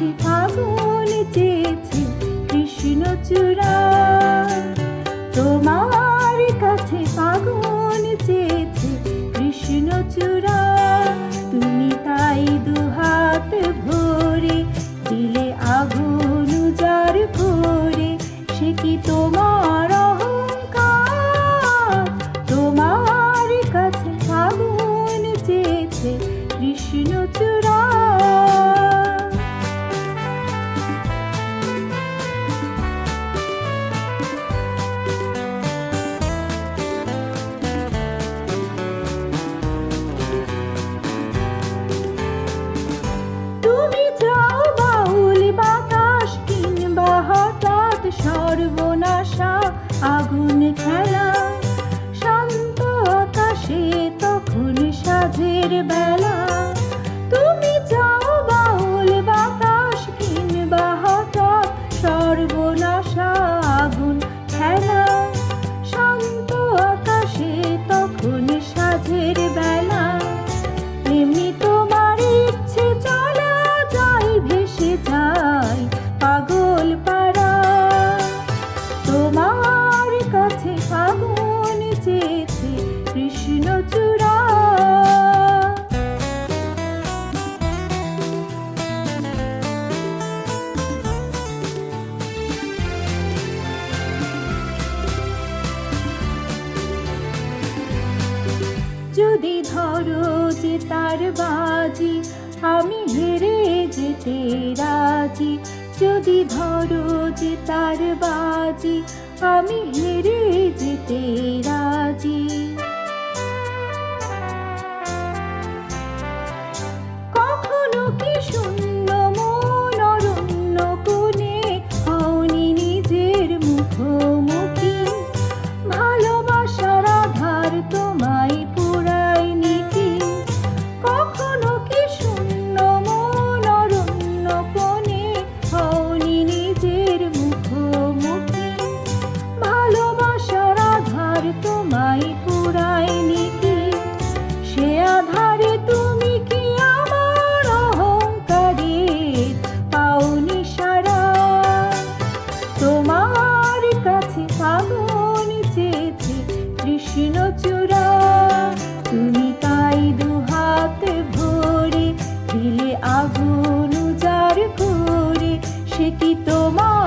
কাছে ফাগুন চেয়েছে কৃষ্ণচূড়া, তোমার কাছে ফাগুন চেয়েছে কৃষ্ণচূড়া। তুমি তাই দুহাত ভরে দিলে আগুন উজাড় করে, সে কি তোমার অহংকার? তোমার কাছে ফাগুন চেয়েছে কৃষ্ণচূড়া। তুমি চাও বাউল বাতাস কিংবা হঠাৎ সর্বনাশা আগুন খেলা, শান্ত আকাশে তখন সাঁঝের বেলা। তুমি চাও বাউল বাতাস কিংবা হঠাৎ সর্বনাশা আগুন খেলা, শান্ত আকাশে তখন সাঁঝের বেলা। এমনি তোমার ইচ্ছে চলা যায়, ভেসে যায় পাগল পাড়া। তোমার কাছে ফাগুন চেয়েছে কৃষ্ণচূড়া। যদি ধরো যে তার বাজি, আমি হেরে যেতে রাজি। যদি ধরো যে তার বাজি, আমি হেরে যেতে রাজি। কখনো কি শূন্য মন অরণ্য কোণে হওনি নিজের মুখোমুখি? ভালোবাসার আধার তোমায় পুরায়নি কি? কখনো কি শূন্য মন অরণ্য কোণে হওনি নিজের মুখোমুখি? ভালোবাসার আধার তোমায় পুরায়নি কি? সে আধারে তুমি কি আমার অহংকারের পাওনি সারা? তোমার কাছে ফাগুন চেয়েছে কৃষ্ণচূড়া, তুমি তাই দুহাত ভরে দিলে আগুন উজাড় করে, সে কি তোমার